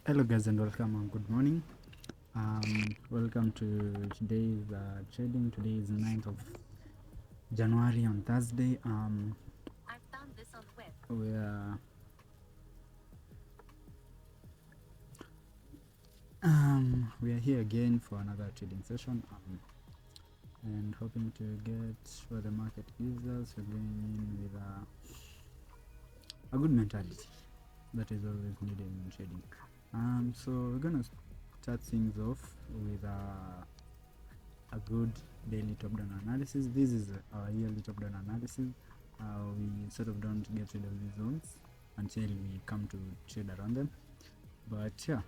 Hello guys and welcome and good morning. Welcome to today's trading. Today is 9th of January on Thursday. I found this on the web. We are here again for another trading session. And hoping to get what the market gives us. We're going in with a good mentality that is always needed in trading. So we're gonna start things off with a good daily top-down analysis. This is our yearly top-down analysis. We sort of don't get rid of these zones until we come to trade around them. But yeah,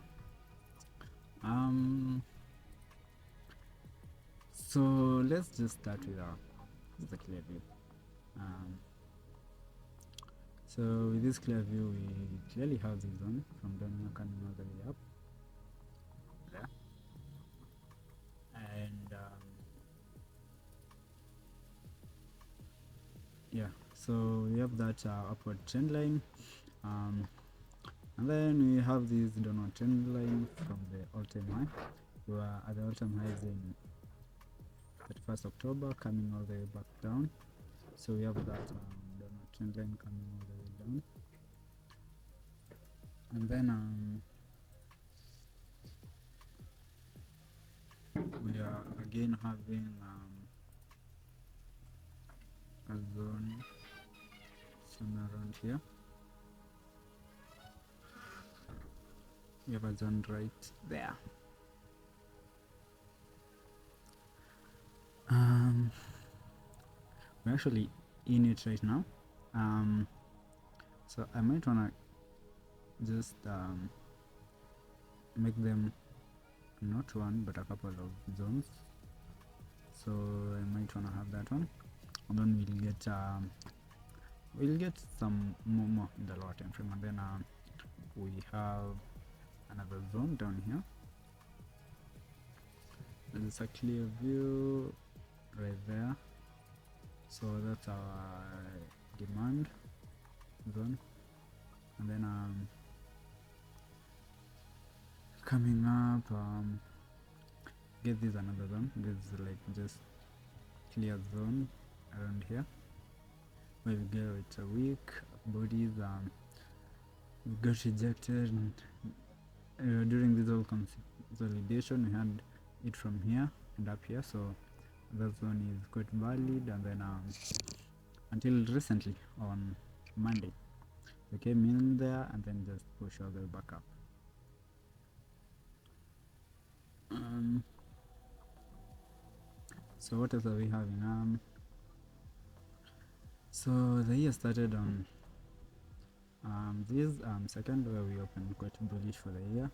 so let's just start with the clear view. So with this clear view, we clearly have this zone from down here coming all the way up there, and yeah, so we have that upward trend line, and then we have this downward trend line from the all-time high. We are at the all-time highs in 31st October, coming all the way back down. So we have that downward trend line coming all the way down, and then we are again having a zone somewhere around here. We have a zone right there. We're actually in it right now. So I might wanna just make them not one but a couple of zones. So I might wanna have that one, and then we'll get some more in the lower time frame, and then we have another zone down here. There's a clear view right there, so that's our demand zone, and then coming up, get this another zone. This is like just clear zone around here where we go. It's a weak bodies. We got rejected during this whole consolidation. We had it from here and up here, so that zone is quite valid. And then until recently on Monday, we came in there and then just push all the way back up. So what else are we having? So the year started on this second, where we opened quite bullish for the year,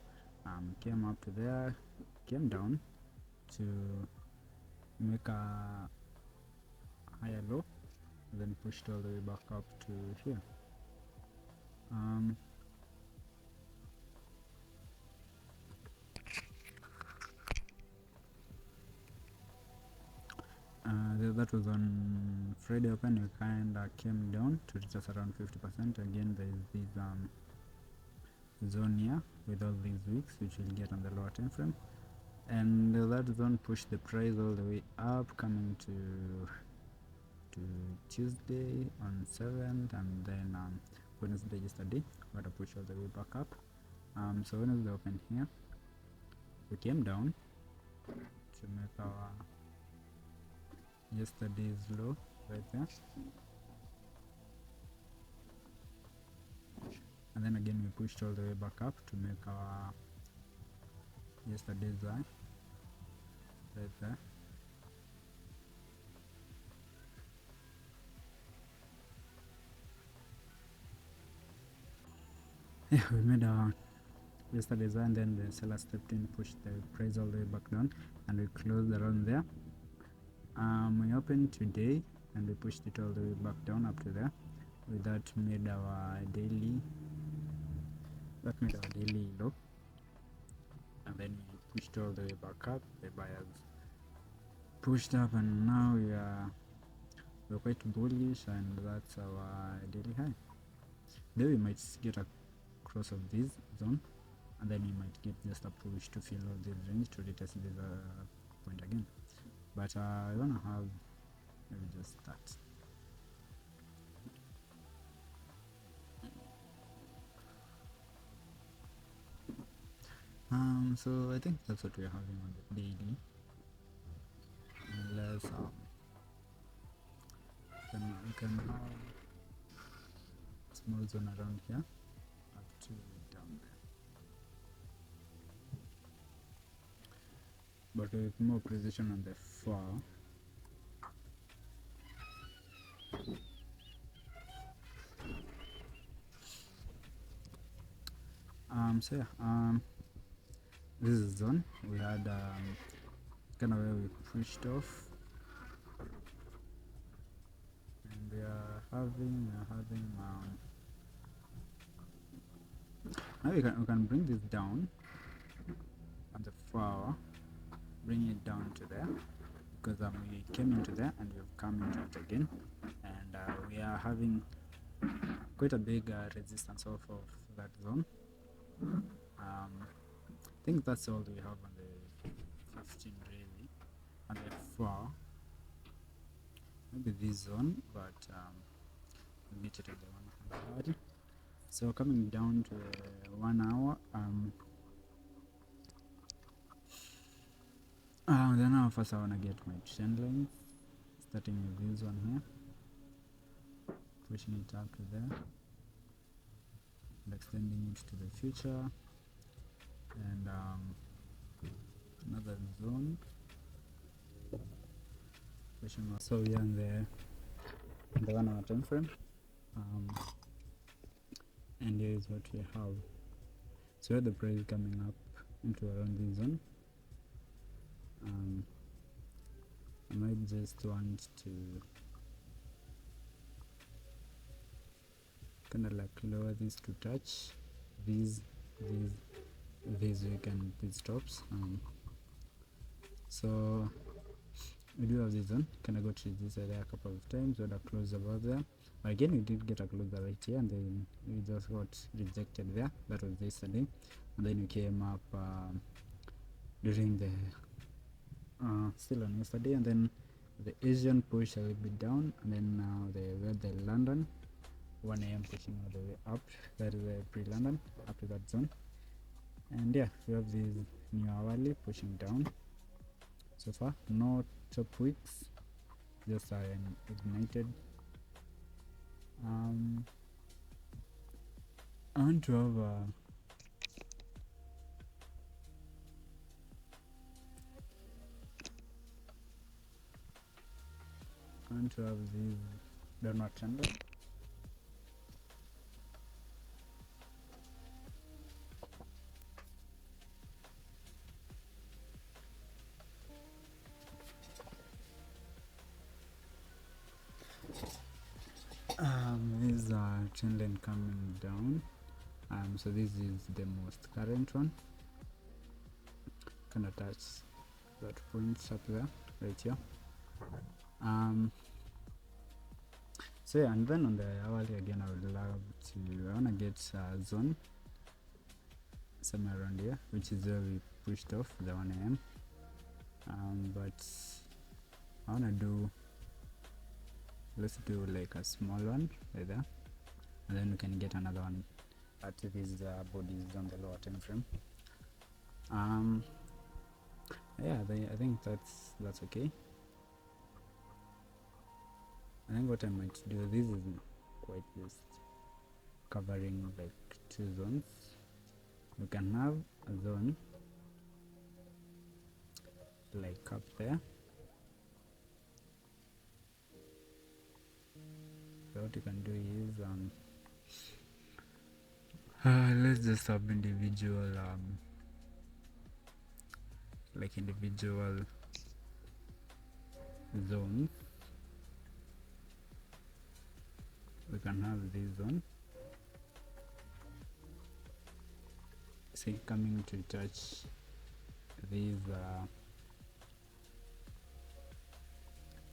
came up to there, came down to make a higher low, then pushed all the way back up to here. That was on Friday open. We kind of came down to just around 50%. Again, there is this zone here with all these wicks, which we'll get on the lower time frame, and that zone pushed the price all the way up, coming to Tuesday on 7th, and then Wednesday yesterday got to push all the way back up. So Wednesday open here, we came down to make our yesterday's low right there, and then again we pushed all the way back up to make our yesterday's high right there. Yeah, we made our yesterday's high, and then the seller stepped in, pushed the price all the way back down, and we closed around there. We opened today and we pushed it all the way back down up to there. With that made our daily low, and then we pushed all the way back up. The buyers pushed up, and now we're quite bullish, and that's our daily high. Then we might get a cross of this zone and then you might get just a push to fill all these rings to retest this point again. But I wanna have maybe just that. So I think that's what we're having on the daily. Unless we can have a small zone around here up to down there, but with more precision on the far. So yeah, this is zone we had kind of where we pushed off, and we are having now we can bring this down at the far, bring it down to there, because we came into there and we've come into it again, and we are having quite a big resistance off of that zone. I think that's all we have on the 15 really, on the far. Maybe this zone, but we'll get it at the 1 hour. So coming down to 1 hour, then now first I wanna get my trend length, starting with this one here, pushing it up to there, and extending it to the future, and another zone, pushing up. So we are in the 1 hour time frame, and here is what we have. So here the price coming up into around this zone. I might just want to kind of like lower this to touch these weekend pit stops. So we do have this zone. Can I go to this area a couple of times? We had a close above there, but again we did get a closer right here, and then we just got rejected there. That was yesterday, and then we came up during the still on yesterday, and then the Asian push a little bit down, and then now we had the London 1 a.m. pushing all the way up. That is the pre-London up to that zone, and yeah, we have this new hourly pushing down. So far no top wicks, just ignited. I want to have these donut candle. These are trend line coming down. So this is the most current one. Kind of touch that point up there, right here. So yeah, and then on the hourly again, I would love to, I wanna get a zone somewhere around here, which is where we pushed off the 1 a.m. But I wanna do, let's do like a small one right there, and then we can get another one at these bodies on the lower time frame. Yeah, I think that's okay. I think what I might do, this is quite just covering like 2 zones. We can have a zone like up there. So what you can do is let's just have individual like individual zones. We can have this zone, see, coming to touch these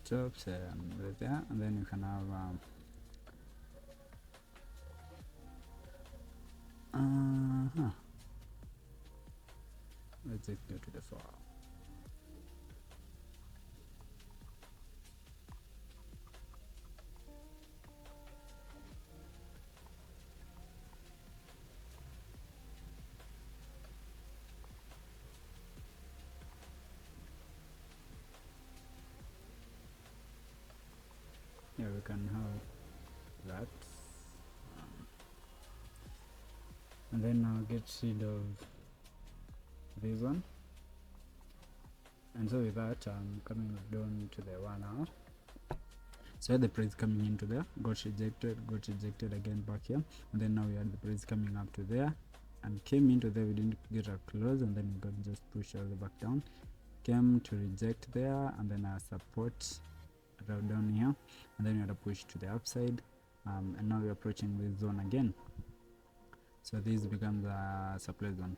tops right there, and then you can have Let's just go to the file. Yeah, we can have that, and then I'll get rid of this one. And so with that, I'm coming down to the 1 hour. So the price coming into there, got rejected again back here, and then now we had the price coming up to there and came into there. We didn't get a close, and then we got just pushed all the back down, came to reject there, and then our support right down here, and then we had a push to the upside, and now we're approaching this zone again. So this becomes a supply zone,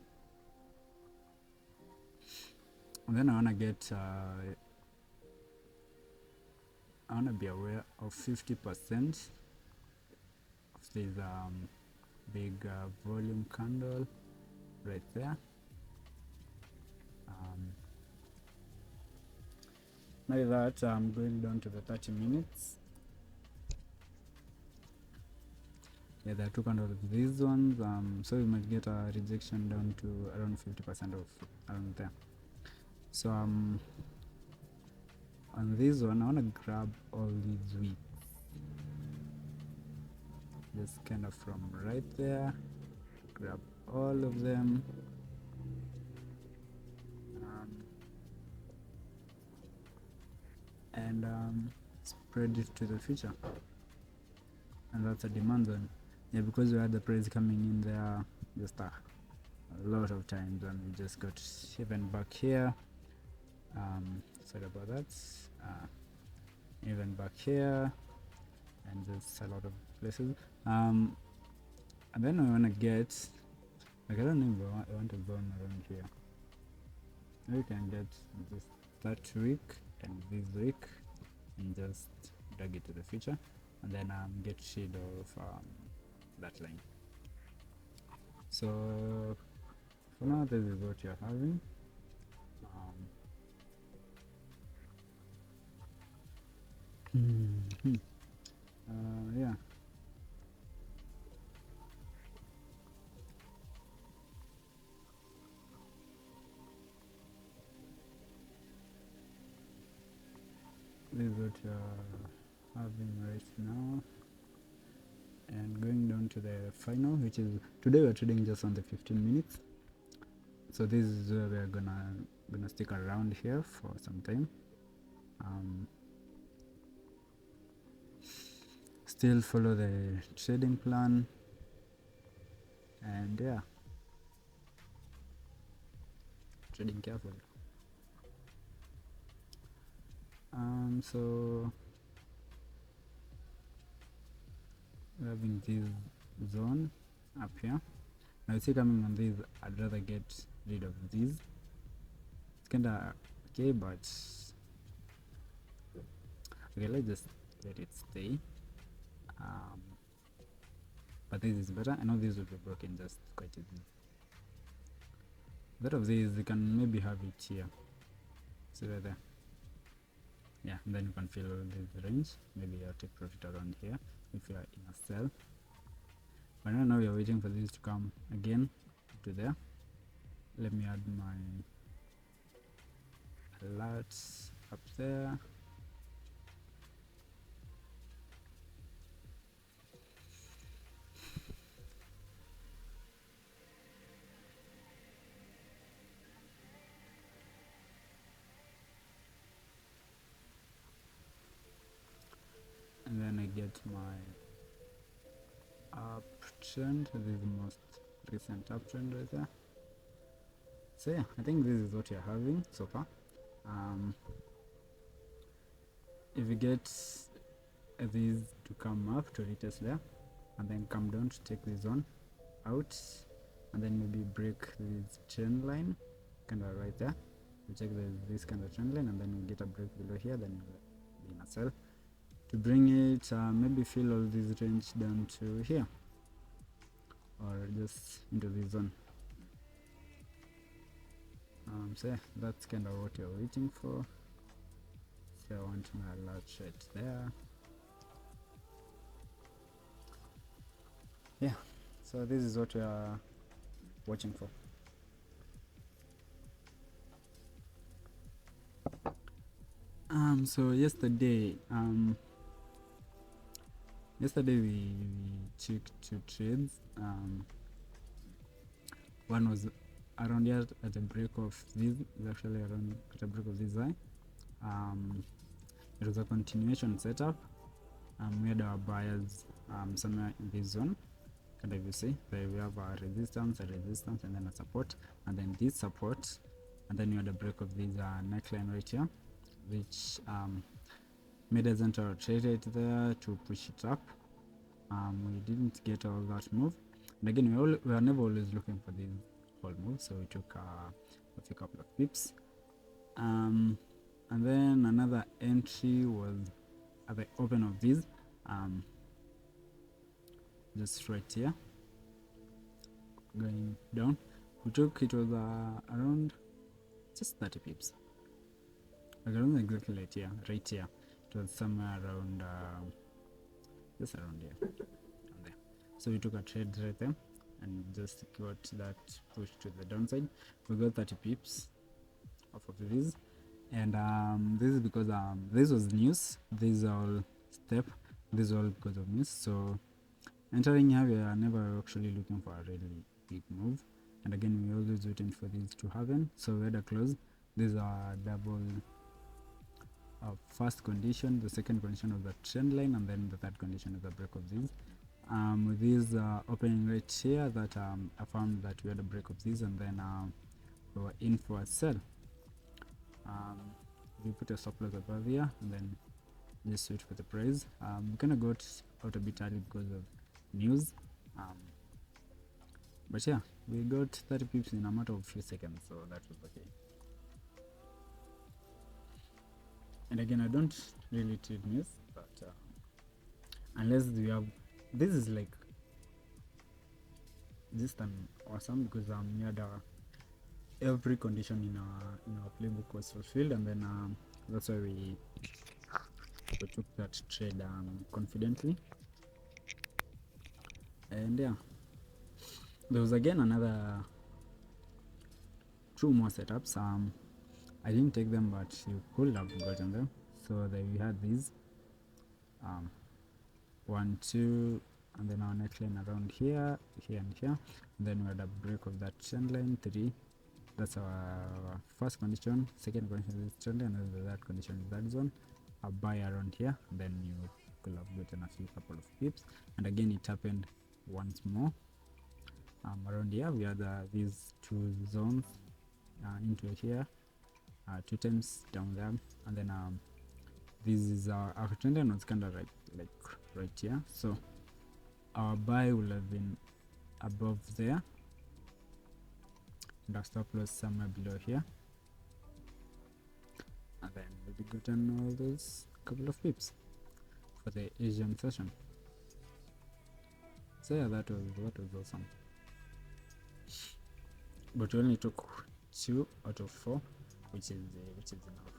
and then I want to get I want to be aware of 50% of this big volume candle right there. Now that I'm going down to the 30 minutes. Yeah, there are two candles of these ones, so we might get a rejection down to around 50% of around there. So on this one, I want to grab all these wicks, just kind of from right there, grab all of them, and spread it to the future. And that's a demand zone. Yeah, because we had the price coming in there just a lot of times, and we just got even back here. Sorry about that. Even back here, and just a lot of places. And then we want to get, like, I don't know if I want to zone around here. We can get just that week and this week and just drag it to the future, and then get rid of that line. So for now, this is what you're having. Yeah. This is what you're having right now, and going down to the final, which is today we're trading just on the 15 minutes. So this is where we're gonna stick around here for some time. Still follow the trading plan, and yeah, trading carefully. So we're having this zone up here. Now you see, coming on this, I'd rather get rid of these. It's kinda okay, but okay, let's just let it stay. But this is better. I know this will be broken just quite easily. That of these, you can maybe have it here. See right there. Yeah, and then you can fill this range. Maybe you'll take profit around here if you are in a sell. But now we are waiting for this to come again to there. Let me add my alerts up there. And then I get my uptrend. This is the most recent uptrend right there. So yeah, I think this is what you're having so far. If you get these to come up to retest there, and then come down to take this one out, and then maybe break this trend line kind of right there. You check this kind of trend line, and then you get a break below here, then you'll be in a sell to bring it maybe fill all this range down to here, or just into this zone. So yeah, that's kind of what you're waiting for. So I want my alert right there. Yeah, so this is what we are watching for. So yesterday we checked two trades. One was around here at the break of this. It's actually around at the break of this high. It was a continuation setup. We had our buyers somewhere in this zone. And if you see, there we have a resistance, and then a support, and then this support, and then you had a break of this neckline right here, which made us enter a trade right there to push it up. We didn't get all that move, and again we are never always looking for this whole move, so we took a few couple of pips. And then another entry was at the open of this, just right here, going down. We took, it was around just 30 pips. I don't know exactly right here. It was somewhere around just around here, down there. So we took a trade right there and just got that push to the downside. We got 30 pips off of this, and this is because this was news. This is all step. This is all because of news. So entering here, we are never actually looking for a really big move, and again we're always waiting for this to happen. So we had a close. These are double first condition, the second condition of the trend line, and then the third condition is the break of this. With this opening right here, that I found that we had a break of this, and then we were in for a sell. We put a stop loss above here, and then just wait for the price. We kind of got out a bit early because of news, but yeah, we got 30 pips in a matter of few seconds, so that was okay. And again, I don't really trade news, but unless we have, this is like just an awesome, because we had every condition in our playbook was fulfilled, and then that's why we took that trade confidently. And yeah, there was again another 2 more setups. I didn't take them, but you could have gotten them. So there we had these 1, 2, and then our neckline around here, and here, and then we had a break of that trend line 3. That's our first condition. Second condition is trend line, and the third condition is that zone. A buy around here, then you could have gotten a few couple of pips, and again it happened once more. Around here we had these 2 zones into here, 2 times down there, and then this is our trend line was kind of like right here, so our buy will have been above there, and our stop loss somewhere below here, and then we've gotten all those couple of pips for the Asian session. So yeah, that was awesome. But we only took 2 out of 4, which is enough.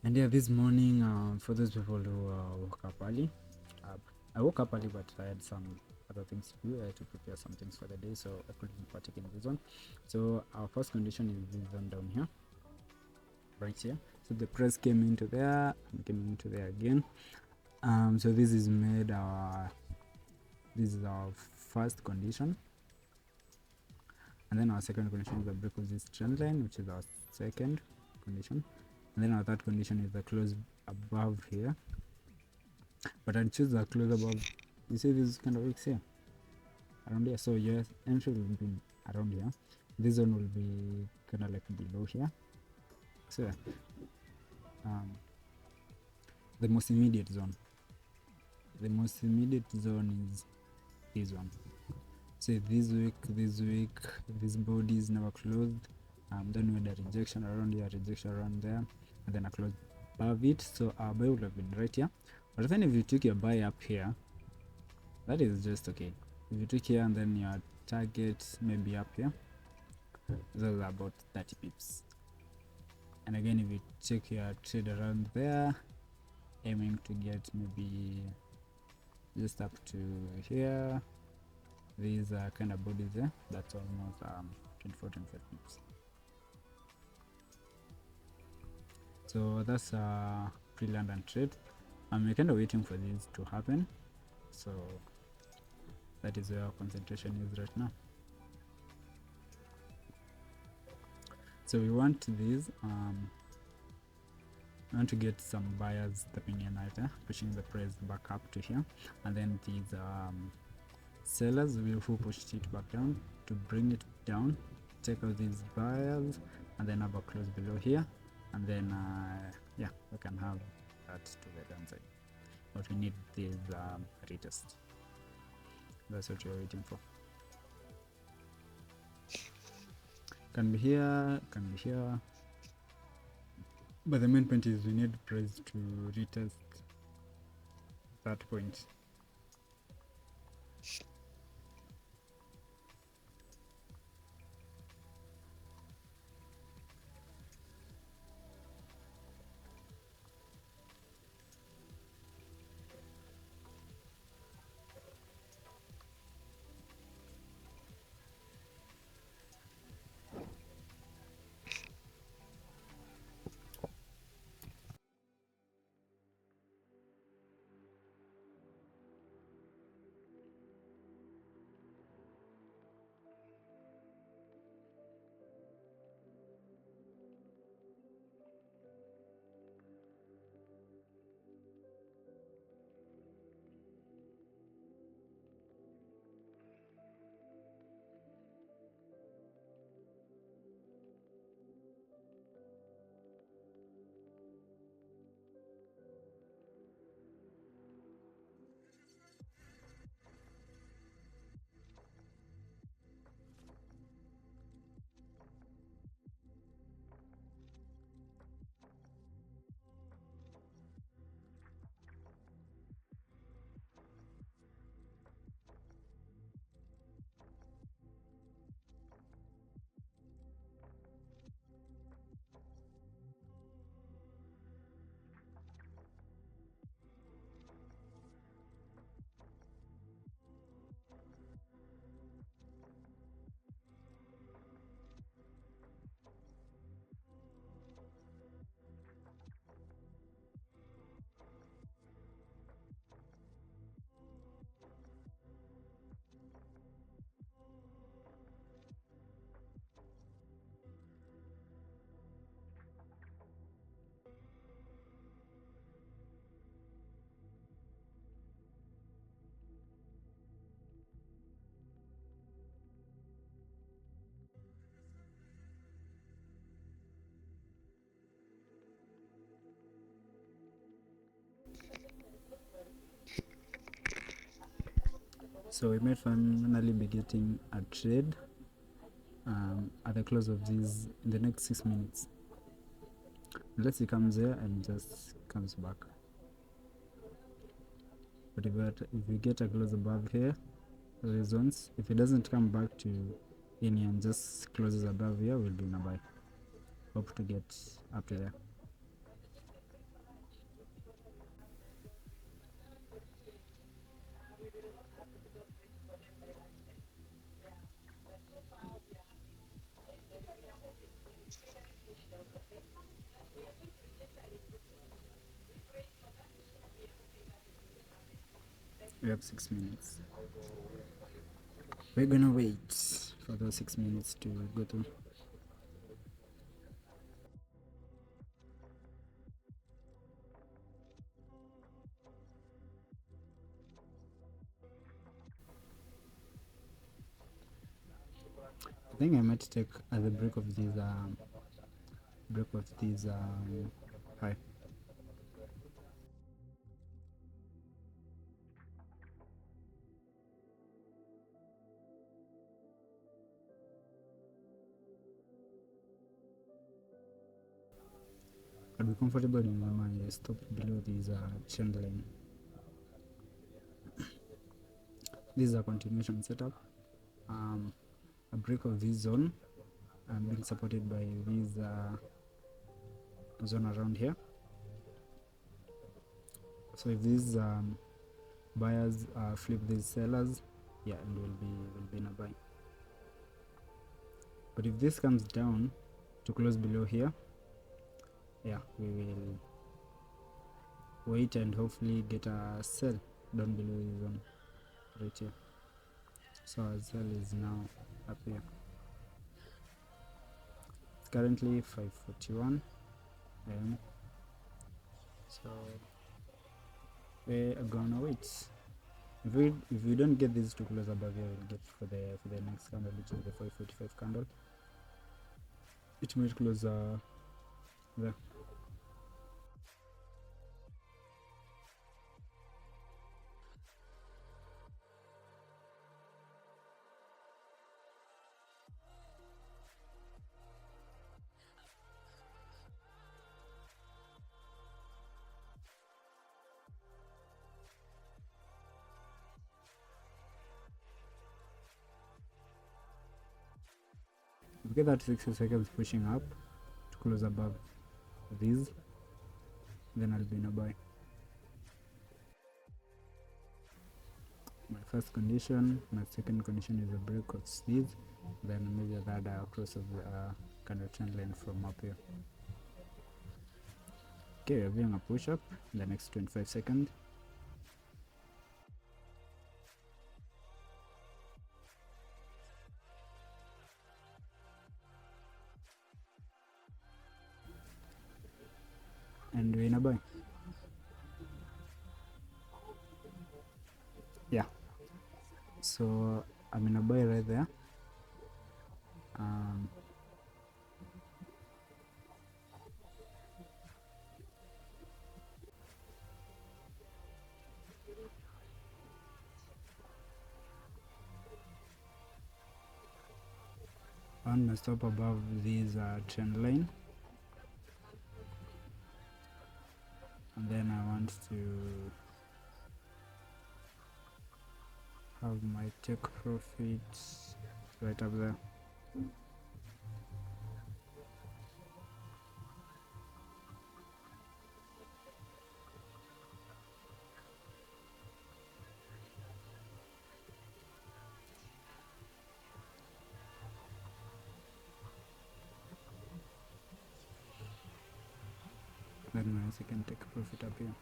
And yeah, this morning, for those people who woke up early, I woke up early, but I had some other things to do. I had to prepare some things for the day, so I couldn't partake in this one. So our first condition is this one down here, right here. So the price came into there and came into there again. So this is our first condition, and then our second condition is the break of this trend line, which is our second condition, and then our third condition is the close above here. But I'd choose the close above. You see these kind of wicks here around here, so your entry will be around here. This one will be kind of like below here. So the most immediate zone is this one. So this week these bodies never closed. Then we had a rejection around here, rejection around there, and then a close above it. So our buy would have been right here. But then if you took your buy up here, that is just okay. If you took here and then your target maybe up here, those are about 30 pips. And again, if you check your trade around there, aiming to get maybe just up to here. These are kind of bodies there, that's almost 24-25 pips. So that's a pre-London trade. We're kind of waiting for this to happen, so that is where our concentration is right now. So we want these we want to get some buyers stepping in right there, pushing the price back up to here, and then these sellers who pushed it back down to bring it down, take out these buyers, and then have a close below here, and then yeah, we can have that to the downside. But we need this retest. That's what we're waiting for. Can be here, can be here. But the main point is we need price to retest that point. So we might finally be getting a trade at the close of these in the next 6 minutes. Let's see, comes there and just comes back. But if we get a close above here, the zones, if it doesn't come back to in and just closes above here, we'll be in a buy. Hope to get up to there. We have 6 minutes. We're gonna wait for those 6 minutes to go through. I think I might take as a break of these high. I'd be comfortable in my stop below this trend line. This is a continuation setup. A break of this zone being supported by this zone around here. So if these buyers flip these sellers, yeah, and will be in a buy. But if this comes down to close below here, yeah, we will wait and hopefully get a sell down below the zone right here. So our sell is now up here. It's currently 5:41 am. So we are gonna wait. If we don't get these to close above here, we'll get for the next candle, which is the 5:45 candle. It might close there. If we get that 60 seconds pushing up to close above these, then I'll be in a buy. My first condition, my second condition is a break of these, then maybe a third cross of the kind of trend line from up here. Okay, we're doing a push up in the next 25 seconds. And we're in a buy. Yeah, so I'm in a buy right there. I want to stop above this trend line, and then I want to have my take profits right up there. Then my second take profit up here.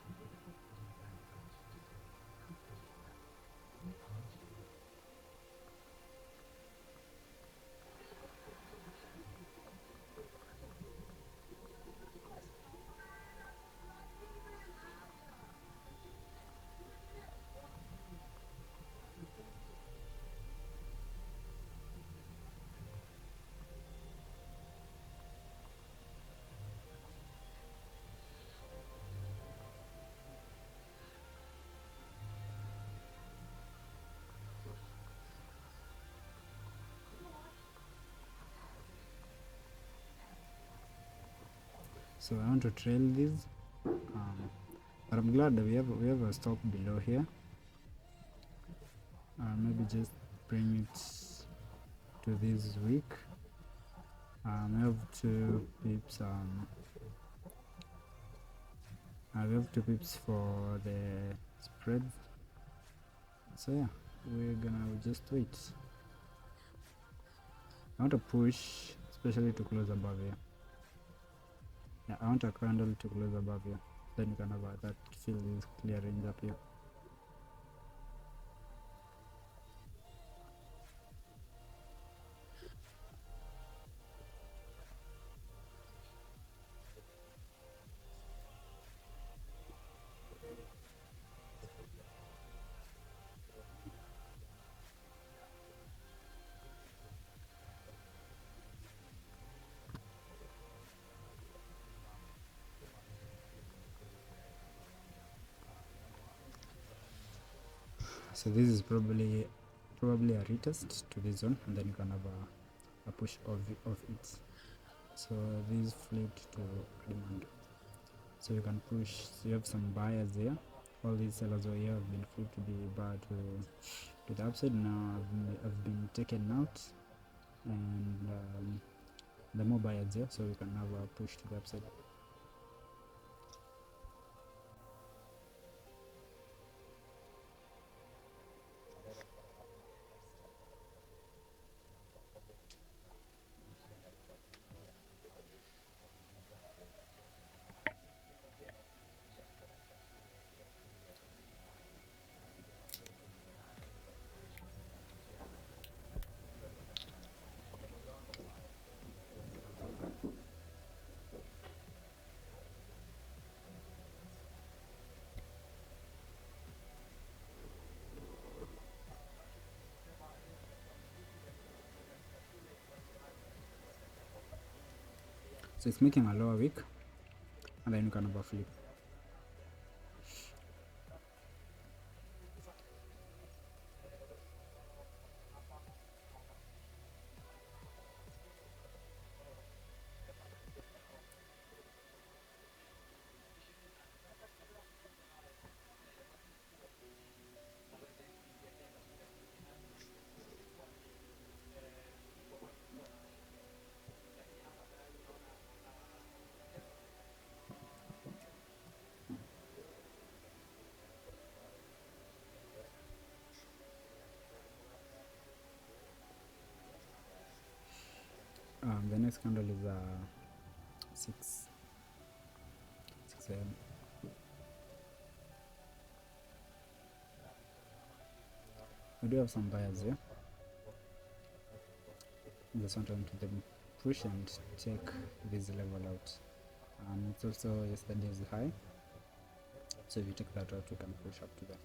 So I want to trail these, but I'm glad that we have a stop below here. Maybe just bring it to this week. I have 2 pips. We have 2 pips for the spread. So yeah, we're gonna just wait. I want to push, especially to close above here. Yeah, I want a candle to close above here. Then you can have that fill this clear range up here. So this is probably a retest to this zone, and then you can have a push of it. So this flipped to demand, so you can push. So you have some buyers there. All these sellers over here have been flipped to be bar to the upside. Now I've been taken out, and the more buyers here, so we can have a push to the upside. So it's making a lower wick, and then you can have a flip. The next candle is 6 a.m. We do have some buyers here. Just want to enter them push and check this level out. It's also yesterday's high, so if you take that out, we can push up to that.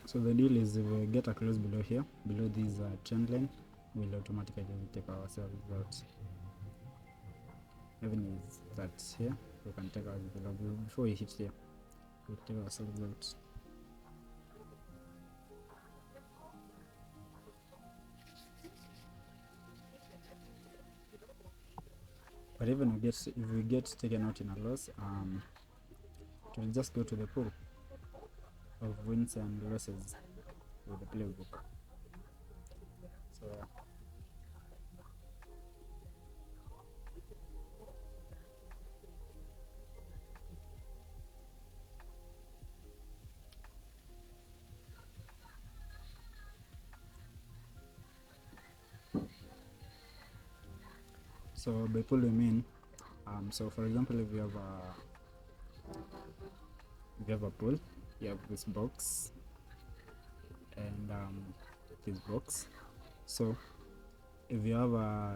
So the deal is, if we get a close below here, below this trend line, we'll automatically take ourselves out. Even if that's here, we can take ourselves below. Before we hit here, we'll take ourselves out. But even if we get taken out in a loss, it will just go to the pool of wins and losses with the playbook. So by pool we mean, so for example, if you have a pool, you have this box and this box. So if you have a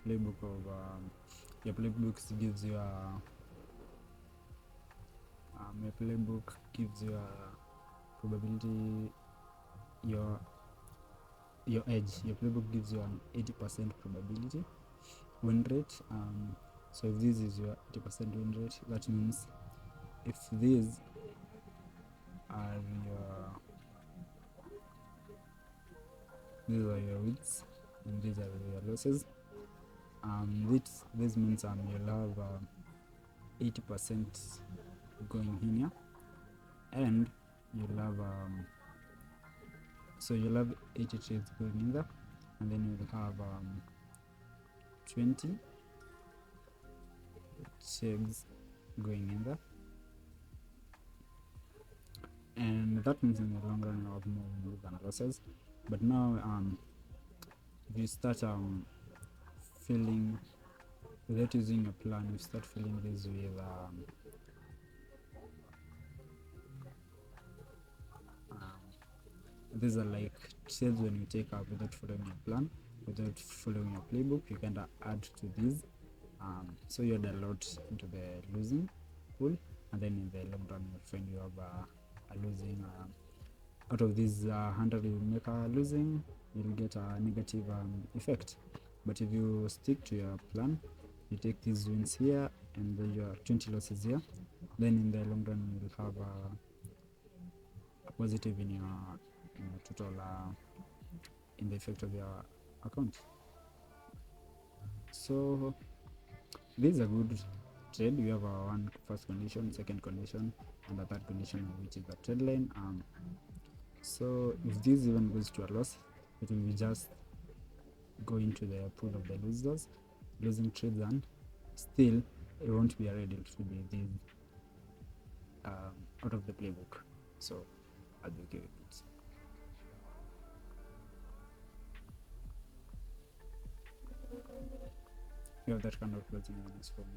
playbook of your playbook gives you your playbook gives you a probability, your edge. Your playbook gives you an 80% probability win rate, So if this is your 80% win rate, that means if these are your wins and these are your losses, this means you'll have 80% going in here, and you'll have so you'll have 80 trades going in there, and then you'll have 20 trades going in there, and that means in the long run you'll have more wins than losses. But now if you start filling without using a plan, you start filling this with these are like trades when you take up without following your plan, without following your playbook. You can add to these, so you add a lot into the losing pool, and then in the long run you'll find you have a losing out of these 100 you make a losing, you'll get a negative effect. But if you stick to your plan, you take these wins here and then your 20 losses here, then in the long run you'll have a positive in your total in the effect of your account. So this is a good trade. You have a first condition, second condition, and a third condition, which is the trade line. So if this even goes to a loss, it will be just go into the pool of the losers, losing trades, and still it won't be a red, it will be this out of the playbook. So I'll be okay with it. You have that kind of closing awareness for me.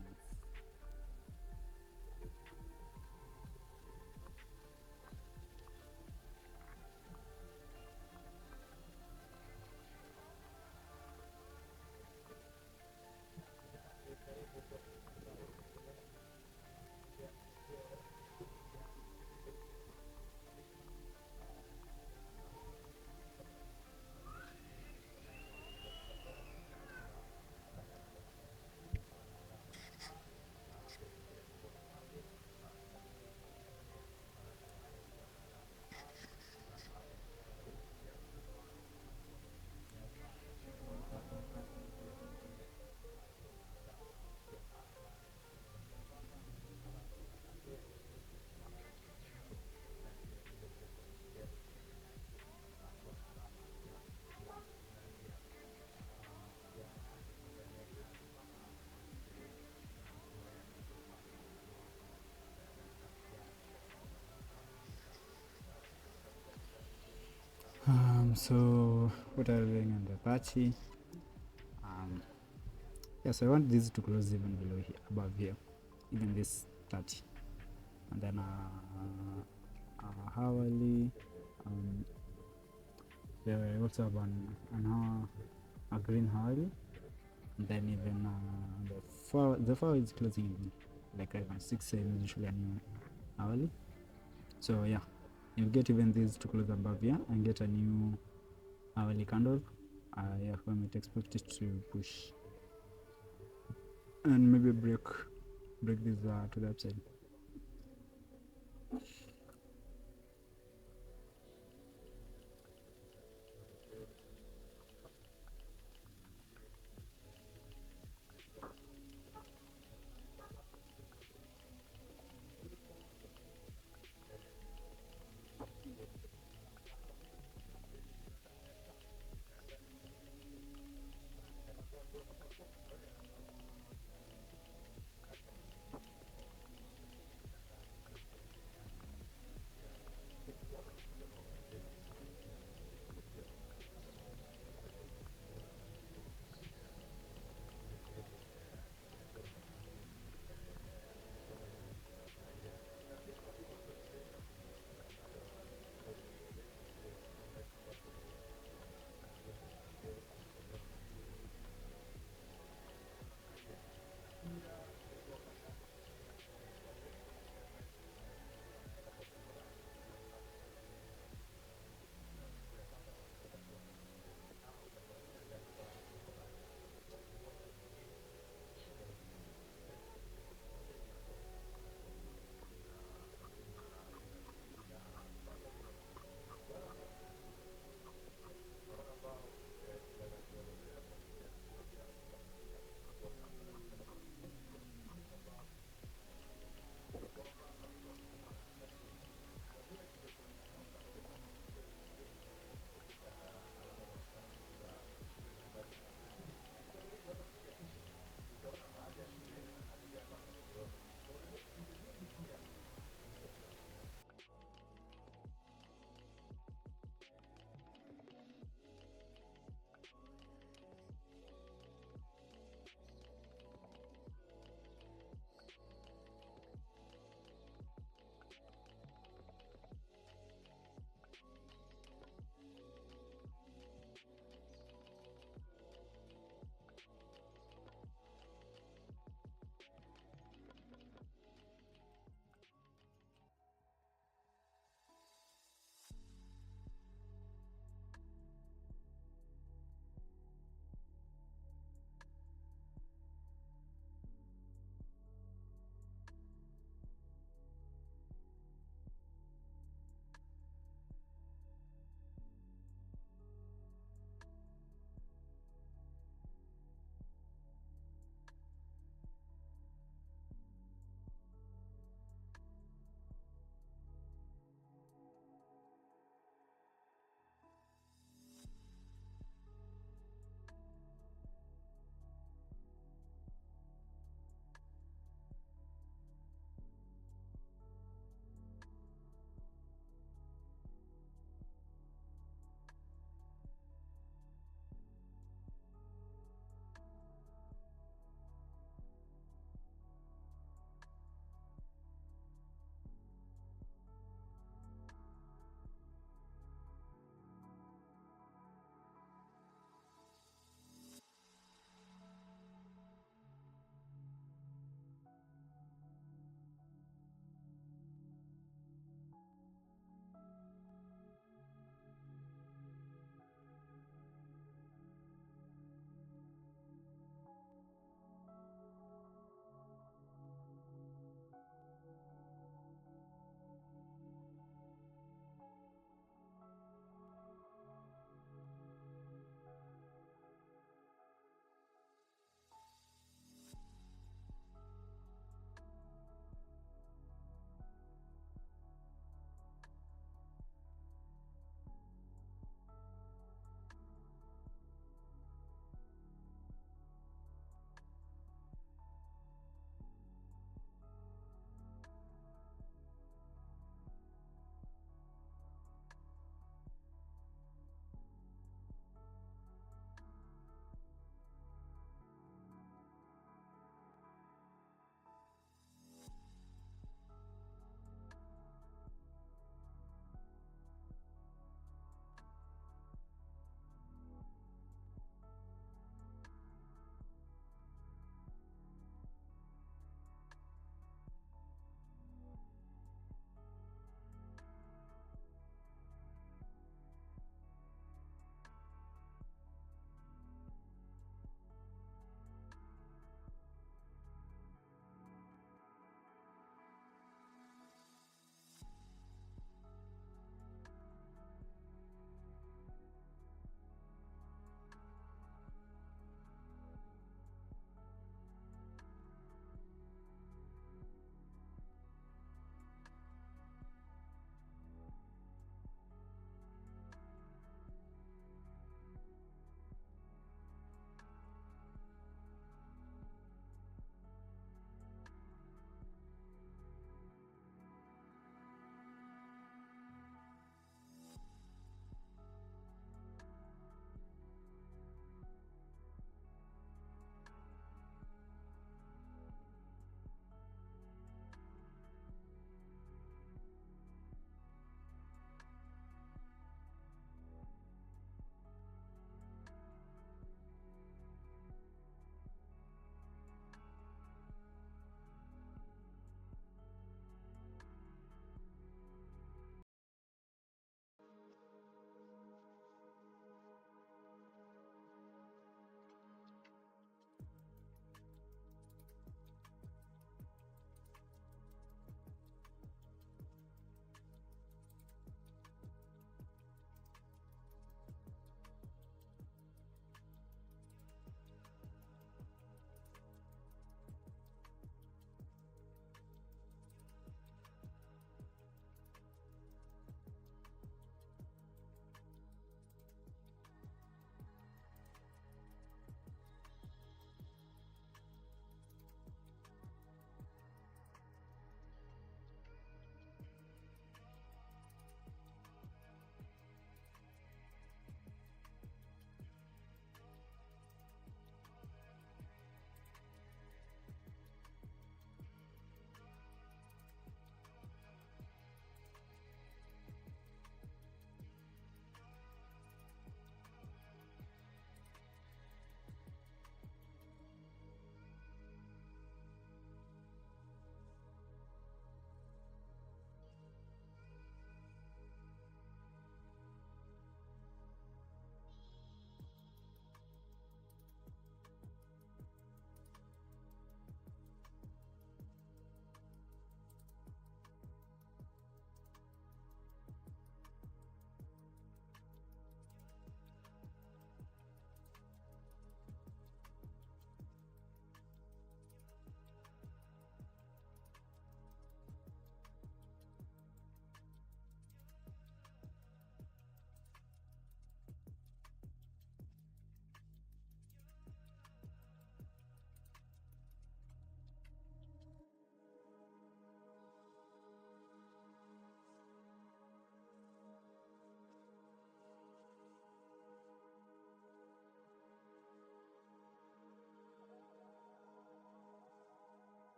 So what are we doing on the party? Yes, I want this to close even below here, above here, even this 30, and then hourly. Yeah, I also have a green hourly, and then even the 4 is closing even like around 6 is usually a new hourly. So yeah, you get even these to close above here and get a new hourly candle. Yeah, we might expect it to push and maybe break this to the upside.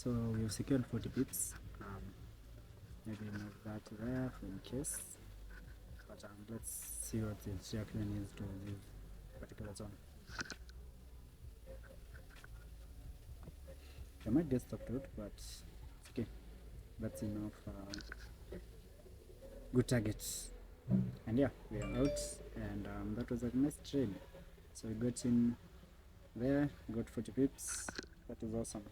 So we've secured 40 pips. Maybe move that there for in case, but let's see what the Jacqueline needs to this particular zone. I might get stopped out, but it's okay. That's enough. Good targets. And yeah, we are out, and that was a nice trade. So we got in there, got 40 pips. That is awesome.